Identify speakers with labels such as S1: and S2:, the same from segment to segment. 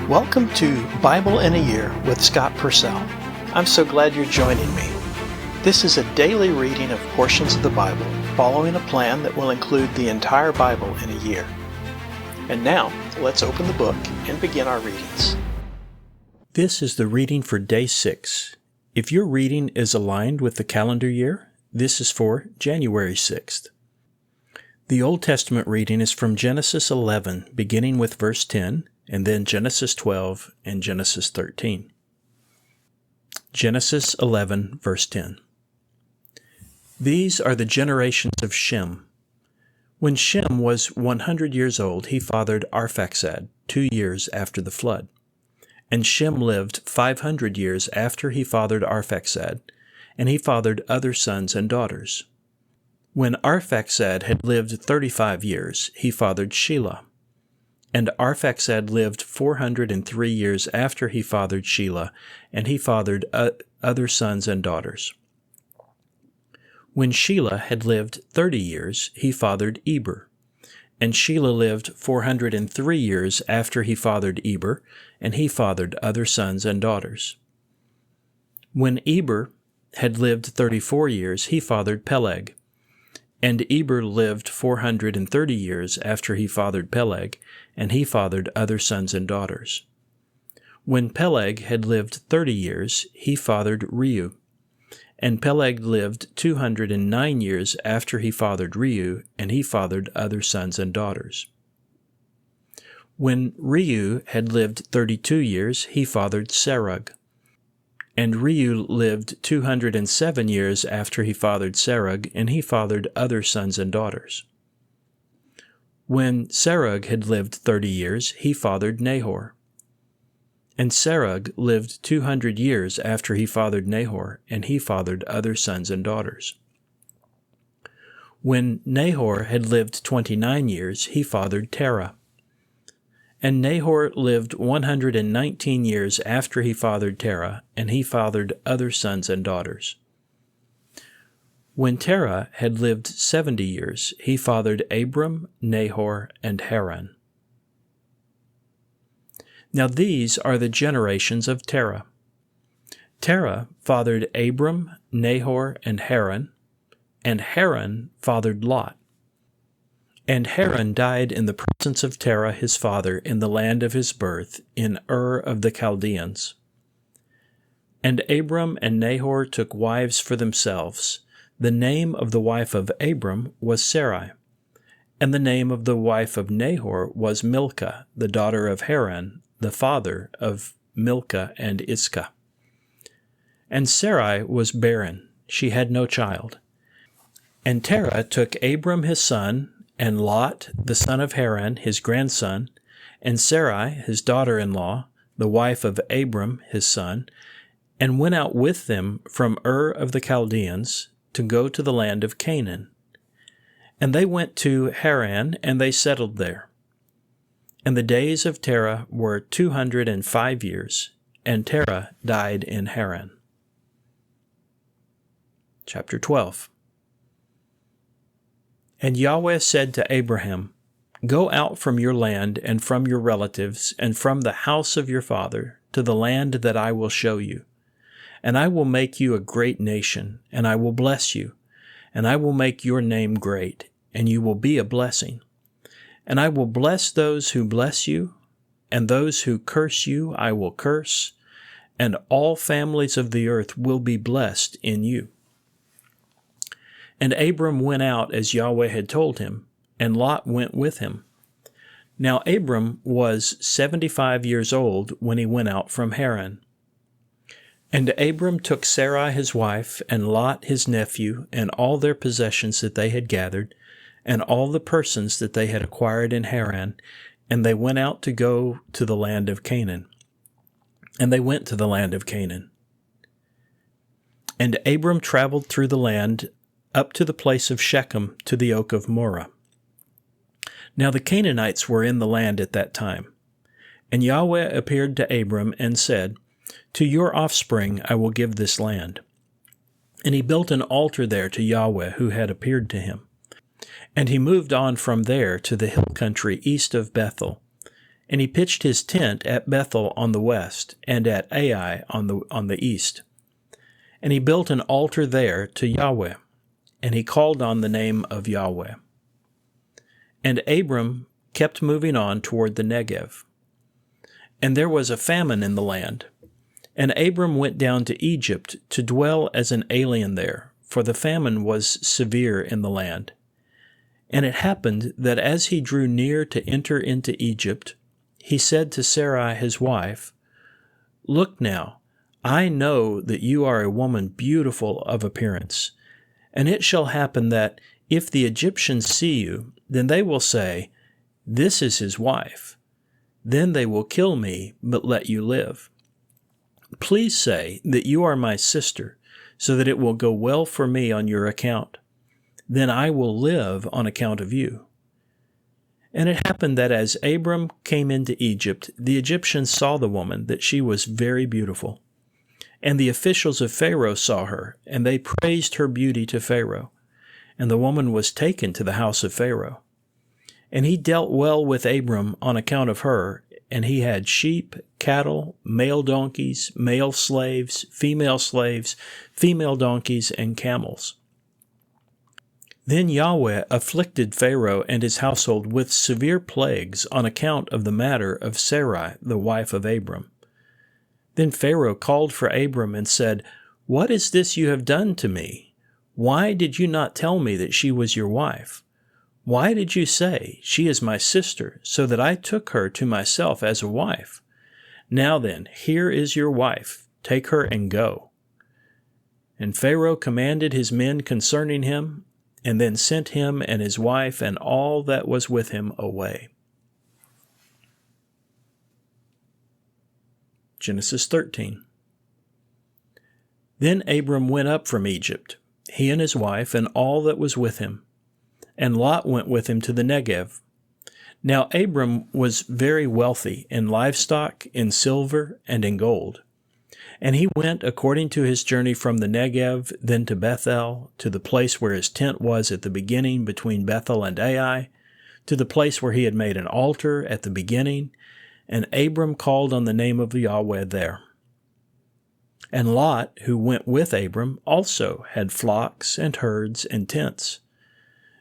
S1: Welcome to Bible in a Year with Scott Purcell. I'm so glad you're joining me. This is a daily reading of portions of the Bible, following a plan that will include the entire Bible in a year. And now, let's open the book and begin our readings. This is the reading for Day 6. If your reading is aligned with the calendar year, this is for January 6th. The Old Testament reading is from Genesis 11, beginning with verse 10, and then Genesis 12 and Genesis 13. Genesis 11, verse 10. These are the generations of Shem. When Shem was 100 years old, he fathered Arphaxad 2 years after the flood. And Shem lived 500 years after he fathered Arphaxad, and he fathered other sons and daughters. When Arphaxad had lived 35 years, he fathered Shelah. And Arphaxad lived 403 years after he fathered Shelah, and he fathered other sons and daughters. When Shelah had lived 30 years, he fathered Eber. And Shelah lived 403 years after he fathered Eber, and he fathered other sons and daughters. When Eber had lived 34 years, he fathered Peleg. And Eber lived 430 years after he fathered Peleg, and he fathered other sons and daughters. When Peleg had lived 30 years, he fathered Reu. And Peleg lived 209 years after he fathered Reu, and he fathered other sons and daughters. When Reu had lived 32 years, he fathered Serug. And Reu lived 207 years after he fathered Serug, and he fathered other sons and daughters. When Serug had lived 30 years, he fathered Nahor. And Serug lived 200 years after he fathered Nahor, and he fathered other sons and daughters. When Nahor had lived 29 years, he fathered Terah. And Nahor lived 119 years after he fathered Terah, and he fathered other sons and daughters. When Terah had lived 70 years, he fathered Abram, Nahor, and Haran. Now these are the generations of Terah. Terah fathered Abram, Nahor, and Haran fathered Lot. And Haran died in the presence of Terah his father in the land of his birth, in Ur of the Chaldeans. And Abram and Nahor took wives for themselves. The name of the wife of Abram was Sarai, and the name of the wife of Nahor was Milcah, the daughter of Haran, the father of Milcah and Iscah. And Sarai was barren, she had no child. And Terah took Abram his son, and Lot, the son of Haran, his grandson, and Sarai, his daughter-in-law, the wife of Abram, his son, and went out with them from Ur of the Chaldeans to go to the land of Canaan. And they went to Haran, and they settled there. And the days of Terah were 205 years, and Terah died in Haran. Chapter 12. And Yahweh said to Abraham, Go out from your land and from your relatives and from the house of your father to the land that I will show you. And I will make you a great nation, and I will bless you, and I will make your name great, and you will be a blessing. And I will bless those who bless you, and those who curse you I will curse, and all families of the earth will be blessed in you. And Abram went out as Yahweh had told him, and Lot went with him. Now Abram was 75 years old when he went out from Haran. And Abram took Sarai his wife, and Lot his nephew, and all their possessions that they had gathered, and all the persons that they had acquired in Haran, and they went out to go to the land of Canaan. And they went to the land of Canaan. And Abram traveled through the land up to the place of Shechem, to the oak of Moreh. Now the Canaanites were in the land at that time. And Yahweh appeared to Abram and said, To your offspring I will give this land. And he built an altar there to Yahweh who had appeared to him. And he moved on from there to the hill country east of Bethel, And he pitched his tent at Bethel on the west, and at Ai on the east. And he built an altar there to Yahweh, and he called on the name of Yahweh. And Abram kept moving on toward the Negev. And there was a famine in the land. And Abram went down to Egypt to dwell as an alien there, for the famine was severe in the land. And it happened that as he drew near to enter into Egypt, he said to Sarai his wife, "Look now, I know that you are a woman beautiful of appearance, and it shall happen that if the Egyptians see you, then they will say, 'This is his wife.' Then they will kill me, but let you live. Please say that you are my sister, so that it will go well for me on your account. Then I will live on account of you." And it happened that as Abram came into Egypt, the Egyptians saw the woman, that she was very beautiful. And the officials of Pharaoh saw her, and they praised her beauty to Pharaoh. And the woman was taken to the house of Pharaoh. And he dealt well with Abram on account of her, and he had sheep, cattle, male donkeys, male slaves, female donkeys, and camels. Then Yahweh afflicted Pharaoh and his household with severe plagues on account of the matter of Sarai, the wife of Abram. Then Pharaoh called for Abram and said, "What is this you have done to me? Why did you not tell me that she was your wife? Why did you say, 'She is my sister,' so that I took her to myself as a wife? Now then, here is your wife. Take her and go." And Pharaoh commanded his men concerning him, and then sent him and his wife and all that was with him away. Genesis 13. Then Abram went up from Egypt, he and his wife and all that was with him. And Lot went with him to the Negev. Now Abram was very wealthy in livestock, in silver, and in gold. And he went according to his journey from the Negev, then to Bethel, to the place where his tent was at the beginning between Bethel and Ai, to the place where he had made an altar at the beginning, and Abram called on the name of Yahweh there. And Lot, who went with Abram, also had flocks and herds and tents.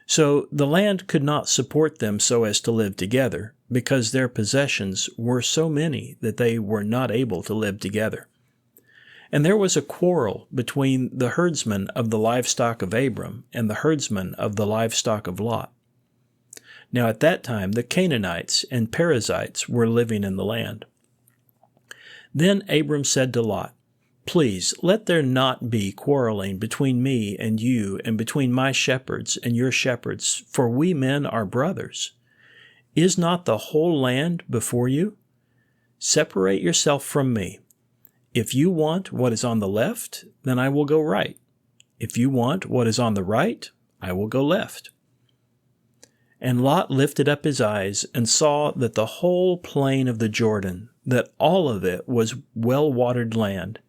S1: So the land could not support them so as to live together, because their possessions were so many that they were not able to live together. And there was a quarrel between the herdsmen of the livestock of Abram and the herdsmen of the livestock of Lot. Now at that time the Canaanites and Perizzites were living in the land. Then Abram said to Lot, "Please, let there not be quarreling between me and you, and between my shepherds and your shepherds, for we men are brothers. Is not the whole land before you? Separate yourself from me. If you want what is on the left, then I will go right. If you want what is on the right, I will go left." And Lot lifted up his eyes and saw that the whole plain of the Jordan, that all of it was well-watered land.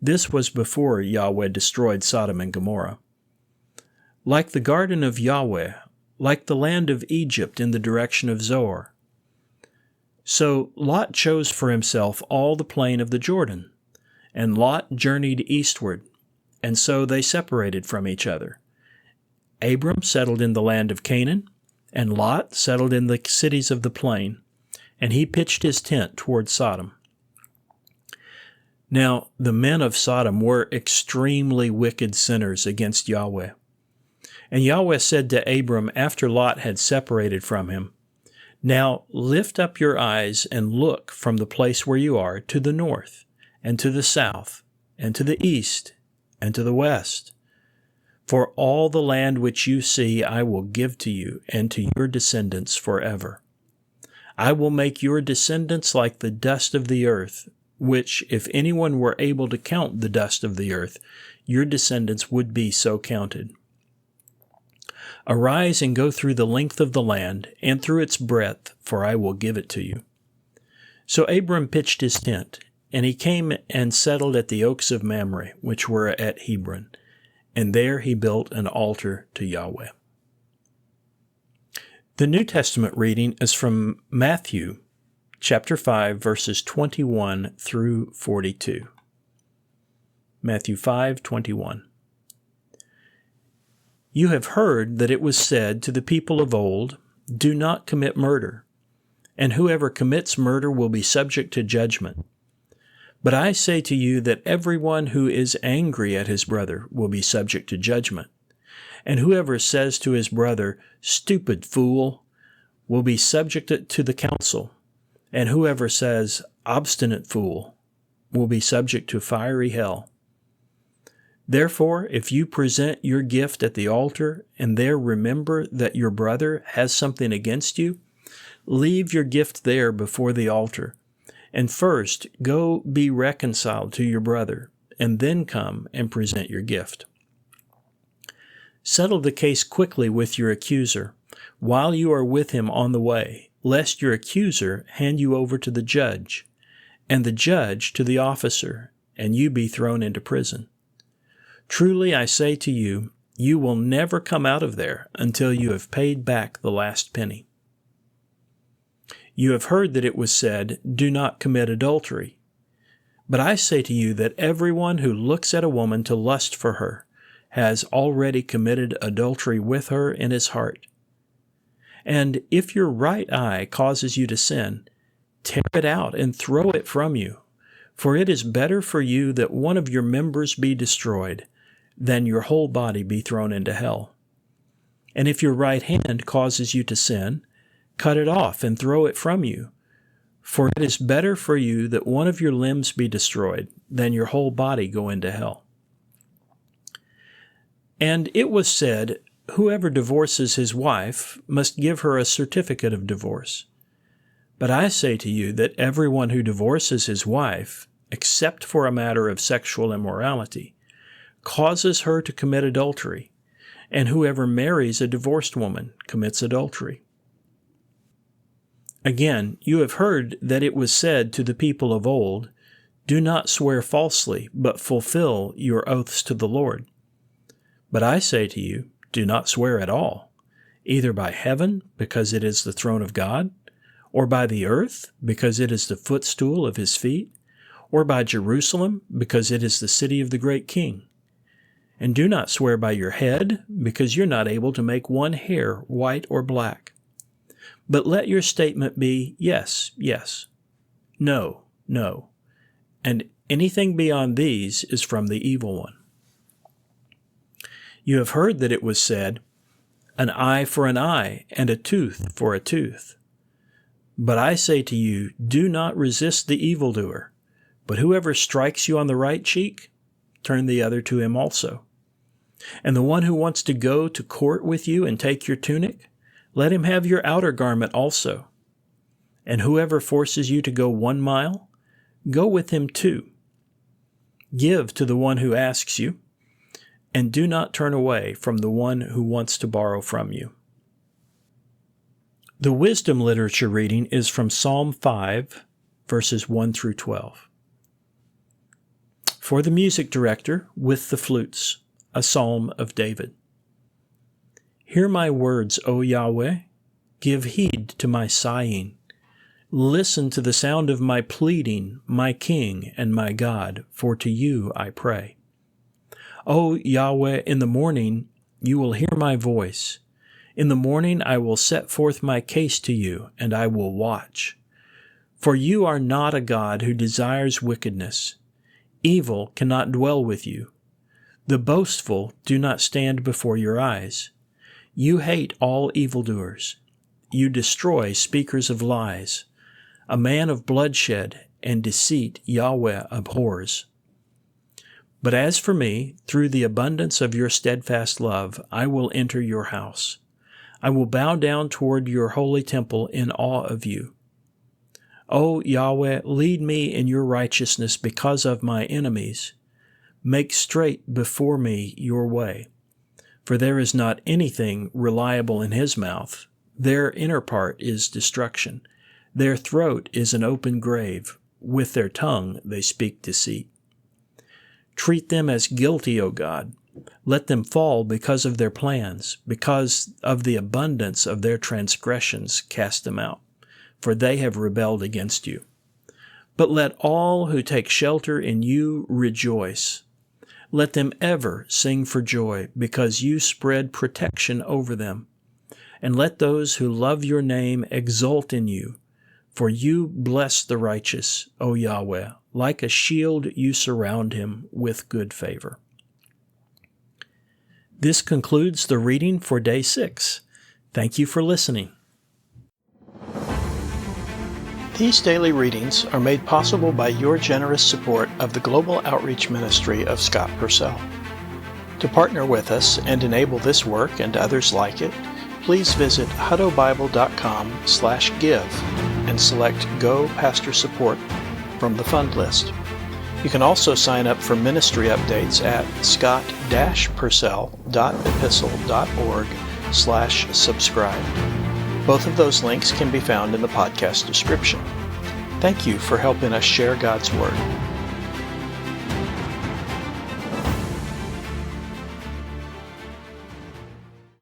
S1: This was before Yahweh destroyed Sodom and Gomorrah. Like the garden of Yahweh, like the land of Egypt in the direction of Zoar. So Lot chose for himself all the plain of the Jordan, and Lot journeyed eastward, and so they separated from each other. Abram settled in the land of Canaan, and Lot settled in the cities of the plain, and he pitched his tent toward Sodom. Now the men of Sodom were extremely wicked sinners against Yahweh. And Yahweh said to Abram after Lot had separated from him, "Now lift up your eyes and look from the place where you are to the north, and to the south, and to the east, and to the west. For all the land which you see I will give to you and to your descendants forever. I will make your descendants like the dust of the earth, which, if anyone were able to count the dust of the earth, your descendants would be so counted. Arise and go through the length of the land, and through its breadth, for I will give it to you." So Abram pitched his tent, and he came and settled at the oaks of Mamre, which were at Hebron, and there he built an altar to Yahweh. The New Testament reading is from Matthew chapter 5, verses 21 through 42. Matthew 5:21. You have heard that it was said to the people of old, "Do not commit murder, and whoever commits murder will be subject to judgment." But I say to you that everyone who is angry at his brother will be subject to judgment, and whoever says to his brother, "Stupid fool," will be subject to the council, and whoever says, "Obstinate fool," will be subject to fiery hell. Therefore, if you present your gift at the altar and there remember that your brother has something against you, leave your gift there before the altar, and first go be reconciled to your brother, and then come and present your gift. Settle the case quickly with your accuser while you are with him on the way, lest your accuser hand you over to the judge, and the judge to the officer, and you be thrown into prison. Truly I say to you, you will never come out of there until you have paid back the last penny. You have heard that it was said, "Do not commit adultery." But I say to you that everyone who looks at a woman to lust for her has already committed adultery with her in his heart. And if your right eye causes you to sin, tear it out and throw it from you, for it is better for you that one of your members be destroyed than your whole body be thrown into hell. And if your right hand causes you to sin, cut it off and throw it from you, for it is better for you that one of your limbs be destroyed than your whole body go into hell. And it was said, "Whoever divorces his wife must give her a certificate of divorce." But I say to you that everyone who divorces his wife, except for a matter of sexual immorality, causes her to commit adultery, and whoever marries a divorced woman commits adultery. Again, you have heard that it was said to the people of old, "Do not swear falsely, but fulfill your oaths to the Lord." But I say to you, do not swear at all, either by heaven, because it is the throne of God, or by the earth, because it is the footstool of his feet, or by Jerusalem, because it is the city of the great King. And do not swear by your head, because you're not able to make one hair white or black. But let your statement be, yes, yes, no, no, and anything beyond these is from the evil one. You have heard that it was said, "An eye for an eye, and a tooth for a tooth." But I say to you, do not resist the evildoer, but whoever strikes you on the right cheek, turn the other to him also. And the one who wants to go to court with you and take your tunic, let him have your outer garment also. And whoever forces you to go 1 mile, go with him 2. Give to the one who asks you, and do not turn away from the one who wants to borrow from you. The wisdom literature reading is from Psalm 5, verses 1 through 12. For the music director, with the flutes, a psalm of David. Hear my words, O Yahweh. Give heed to my sighing. Listen to the sound of my pleading, my King and my God, for to you I pray. O Yahweh, in the morning you will hear my voice. In the morning I will set forth my case to you, and I will watch. For you are not a God who desires wickedness. Evil cannot dwell with you. The boastful do not stand before your eyes. You hate all evildoers. You destroy speakers of lies. A man of bloodshed and deceit Yahweh abhors. But as for me, through the abundance of your steadfast love, I will enter your house. I will bow down toward your holy temple in awe of you. O Yahweh, lead me in your righteousness because of my enemies. Make straight before me your way. For there is not anything reliable in his mouth. Their inner part is destruction. Their throat is an open grave. With their tongue they speak deceit. Treat them as guilty, O God. Let them fall because of their plans. Because of the abundance of their transgressions, cast them out. for they have rebelled against you. But let all who take shelter in you rejoice. Let them ever sing for joy, because you spread protection over them. And let those who love your name exult in you, for you bless the righteous, O Yahweh. Like a shield you surround him with good favor. This concludes the reading for Day 6. Thank you for listening. These daily readings are made possible by your generous support of the Global Outreach Ministry of Scott Purcell. To partner with us and enable this work and others like it, please visit huttobible.com/give and select Go Pastor Support from the fund list. You can also sign up for ministry updates at scott-purcell.epistle.org/subscribe. Both of those links can be found in the podcast description. Thank you for helping us share God's Word.